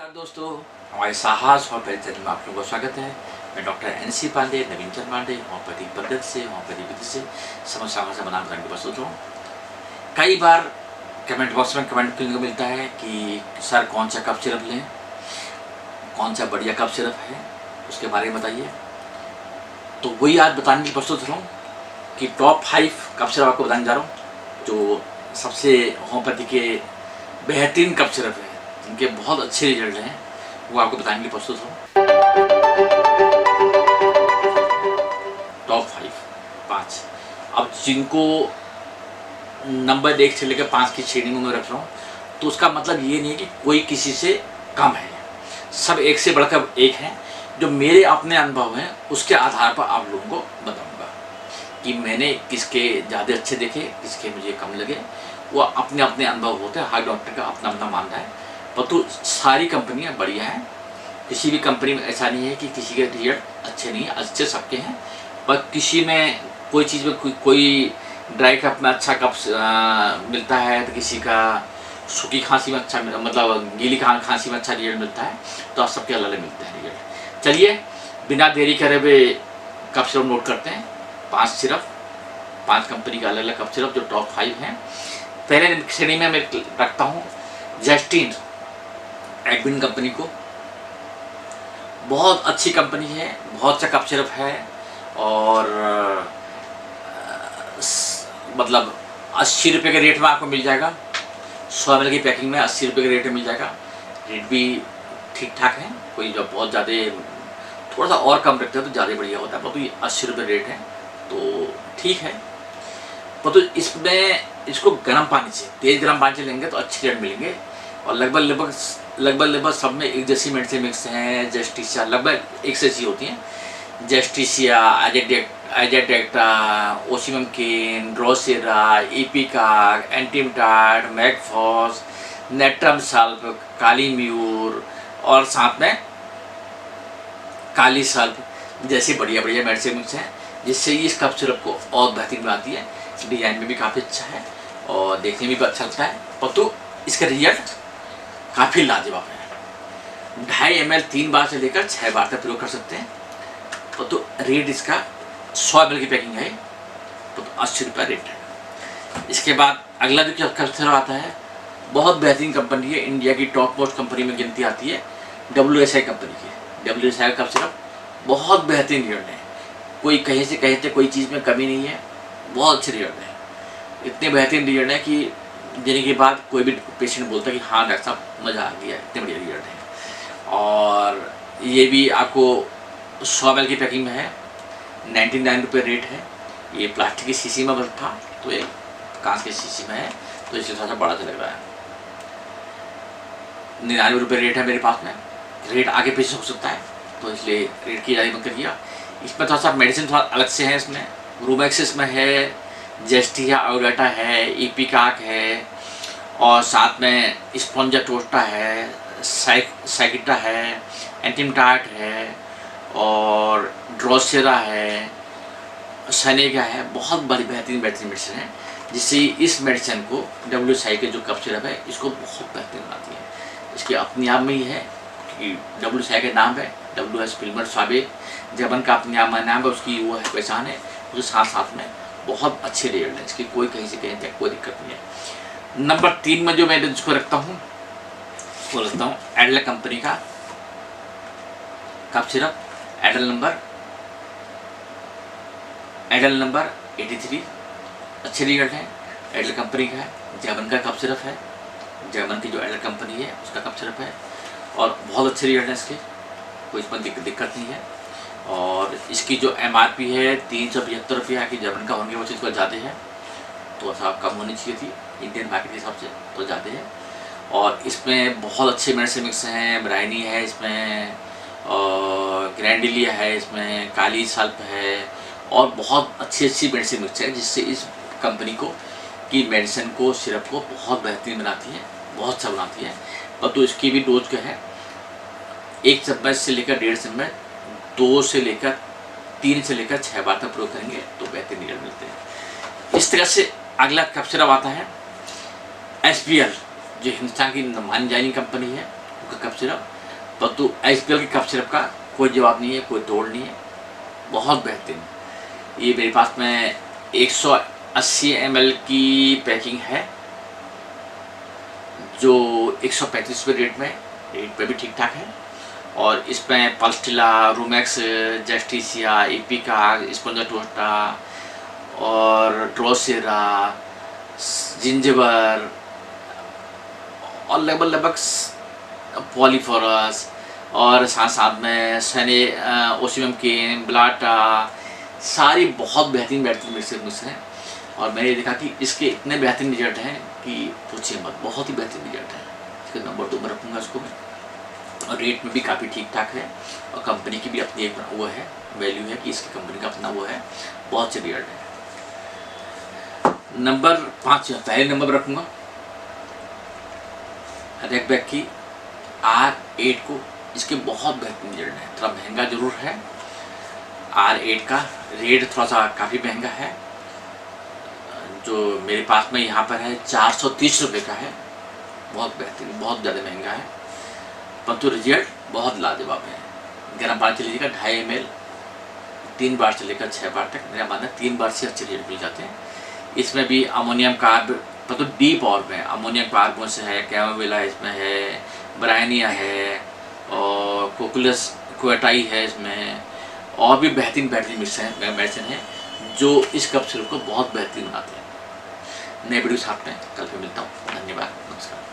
नमस्कार दोस्तों, हमारे साहस होम्योपैथी चैनल में आप लोगों का स्वागत है। मैं डॉक्टर एनसी पांडे, नवीन चंद पांडे, होम्योपैथी पद्धति से होम्योपैथी विधि से समस्याओं से बनाने के प्रस्तुत हूँ। कई बार कमेंट बॉक्स में कमेंट करने को मिलता है कि सर कौन सा कफ सिरप लें, कौन सा बढ़िया कफ सिरप है, उसके बारे में बताइए। तो वही आज बताने की प्रस्तुत हूँ कि टॉप 5 कफ सिरप आपको बताने जा रहा हूँ जो सबसे होम्योपैथी के बेहतरीन कफ सिरप है, जिनके बहुत अच्छे रिजल्ट हैं, वो आपको बताने के लिए प्रस्तुत हूँ। टॉप 5। अब जिनको नंबर 1 से लेकर 5 की श्रेणी में मैं रख रहा हूँ, तो उसका मतलब ये नहीं है कि कोई किसी से कम है, सब एक से बढ़कर एक हैं। जो मेरे अपने अनुभव हैं उसके आधार पर आप लोगों को बताऊंगा कि मैंने किसके ज़्यादा अच्छे देखे, किसके मुझे कम लगे। वो अपने अपने अनुभव होते हैं, हर डॉक्टर का अपना अपना मानना है। परंतु सारी कंपनियां बढ़िया हैं, किसी भी कंपनी में ऐसा नहीं है कि किसी के रिजल्ट अच्छे नहीं हैं, अच्छे सबके हैं। पर किसी में कोई चीज़ में कोई ड्राई कप में अच्छा कप मिलता है, तो किसी का सूखी खांसी में अच्छा, मतलब गीली खांसी में अच्छा रिजल्ट मिलता है। तो आप सबके अलग अलग मिलते हैं रिजल्ट। चलिए बिना देरी करे हुए कप सिरप नोट करते हैं। 5 कंपनी का अलग अलग कप सिरप जो टॉप 5 हैं। पहले श्रेणी में मैं रखता हूँ जेस्टीन एडविन कंपनी को। बहुत अच्छी कंपनी है, बहुत अच्छा कफ सिरप है और मतलब 80 रुपये के रेट में आपको मिल जाएगा। 100 ml की पैकिंग में 80 रुपये के रेट में मिल जाएगा। रेट भी ठीक ठाक है, कोई जो बहुत ज़्यादा थोड़ा सा और कम रखते हैं तो ज़्यादा बढ़िया होता है। परंतु ये 80 रुपये रेट है तो ठीक है। परंतु इसमें इसको गर्म पानी से, तेज़ गर्म पानी से लेंगे तो अच्छे रेट मिलेंगे। और लगभग सब में एक जैसी मेडिसिन मिक्स हैं। जेस्टिसिया लगभग एक जैसी होती हैं। जेस्टिसिया, एजेटेक्टा, ओसिमकिन, ड्रोसेरा, इपिकाक, एंटीमटाड, मैगफॉस, नेट्रम सल्फ, काली म्यूर और साथ में काली सल्फ जैसी बढ़िया बढ़िया मेडिसिन मिक्स हैं, जिससे इस कफ सिरप को और बेहतरीन बनाती है। डिजाइन में भी काफ़ी अच्छा है और देखने में भी अच्छा लगता है। परंतु इसका रिजल्ट काफ़ी लाजवाब है। 2.5 ml 3 बार से लेकर 6 बार तक प्रयोग कर सकते हैं। तो रेट इसका 100 ml की पैकिंग है तो 80 रुपये रेट है। इसके बाद अगला जो कफ सिरप आता है, बहुत बेहतरीन कंपनी है, इंडिया की टॉप मोस्ट कंपनी में गिनती आती है, WSI कंपनी की। WSI कफ सिरप बहुत बेहतरीन रिजल्ट है, कोई कहीं से कहीं से कोई चीज़ में कमी नहीं है, बहुत अच्छे रिजल्ट है। इतने बेहतरीन रिजल्ट है कि देने के बाद कोई भी पेशेंट बोलता है कि हाँ डॉक्टर साहब मज़ा आ गया, इतने बढ़िया रिजल्ट है। और ये भी आपको 100 ml की पैकिंग में है, 99 रुपये रेट है। ये प्लास्टिक की शीशी में था, तो ये कांच की शीशी में है, तो इसलिए थोड़ा सा बड़ा सा लग रहा है। 99 रुपये रेट है मेरे पास में। रेट आगे पीछे हो सकता है, तो इसलिए रेट की जारी मत करिए। इसमें थोड़ा सा मेडिसिन थोड़ा अलग से है। इसमें रूमैक्सिस में है, जेस्टिया आयोडाटा है, इपिकाक है और साथ में स्पॉन्जाटोस्टा है, साइकिटा है, एंटीमटाट है और ड्रोसेरा है, सनेगा है। बहुत बड़ी बेहतरीन मेडिसिन है, जिससे इस मेडिसिन को WSI के जो कफ सिरप है इसको बहुत बेहतरीन बनाती है। इसकी अपनी आप में ही है कि WSI का नाम है, WS पिलमर साबे जबन का अपने आप नाम है, उसकी वो है पहचान है। उसके साथ साथ में बहुत अच्छे रिजल्ट है इसकी, कोई कहीं से कहीं तक कोई दिक्कत नहीं है। नंबर 3 में जो मैं जिसको रखता हूँ वो रखता हूँ एडल कंपनी का कफ सिरप। एडल नंबर 83 अच्छे रिजल्ट है, एडल कंपनी का है। जर्मन का कफ सिरप है, जर्मन की जो एडल कंपनी है उसका कफ सिरप है और बहुत अच्छे रिजल्ट है इसके, कोई इसमें दिक्कत नहीं है। और इसकी जो MRP है 375 रुपया की, जर्मन का होने वो चीज़ पर ज़्यादा है, तो ऐसा कम होनी चाहिए थी इंडियन मार्केट के हिसाब से, तो ज़्यादा है। और इसमें बहुत अच्छे मेडिसिन मिक्स हैं, ब्राइनी है इसमें और ग्रैंडिलिया है, इसमें काली सल्फ है और बहुत अच्छी मेडिसिन मिक्स है, जिससे इस कंपनी को की मेडिसिन को, सिरप को बहुत बेहतरीन बनाती है, बहुत अच्छा बनाती है। और तो इसकी भी डोज क्या है, 1 चम्मच से लेकर 1.5 चम्मच, 2 से लेकर 3 से लेकर 6 बार तक प्रयोग करेंगे तो बेहतरीन रिजल्ट मिलते हैं। इस तरह से अगला कफ सिरप आता है SPL, जो हिंदुस्तान की मानी जानी कंपनी है, का कफ सिरप, परंतु एचबीएल के कफ सिरप का कोई जवाब नहीं है, कोई तोड़ नहीं है, बहुत बेहतरीन। ये मेरे पास में 180 ml की पैकिंग है जो 135 रुपये रेट पे भी ठीक ठाक है। और इसमें पल्स्टिला, रूमेक्स, जेस्टिसिया, एपिका, स्पॉन्जाटोस्टा और ड्रोसेरा, जिंजबर और लगभग पॉलीफोरस और साथ साथ में सने, ओसियम केन, ब्लाटा, सारी बहुत बेहतरीन मिक्स हैं। और मैंने देखा कि इसके इतने बेहतरीन रिजल्ट हैं कि पूछिए मत, बहुत ही बेहतरीन रिजल्ट है। इसके नंबर 2 में रखूँगा इसको मैं। और रेट में भी काफ़ी ठीक ठाक है और कंपनी की भी अपनी एक वो है, वैल्यू है कि इसकी कंपनी का अपना वो है, बहुत अच्छे रिजल्ट है। नंबर 5, पहले नंबर रखूँगा रैकबैक की R8 को। इसके बहुत बेहतरीन रिजल्ट है, थोड़ा महंगा ज़रूर है। R8 का रेट थोड़ा सा काफ़ी महंगा है, जो मेरे पास में यहाँ पर है 430 रुपये का है, बहुत बेहतरीन, बहुत ज़्यादा महंगा है, परंतु रिजल्ट बहुत लाजवाब है। गर्म पानी से लीजिएगा 2.5 ml 3 बार से लेकर 6 बार तक, मेरा मानना 3 बार से अच्छे रिजल्ट मिल जाते हैं। इसमें भी अमोनियम कार्ब, परंतु डी पावर में अमोनियम कार्बन से है, कैमोमिला इसमें है, ब्रायनिया है और कोकुलस क्वेटाई है इसमें, और भी बेहतरीन मेडिसिन है जो इस कफ सिरप को बहुत बेहतरीन बनाते हैं। नए वीडियो साथ में कल फिर मिलता हूँ। धन्यवाद, नमस्कार।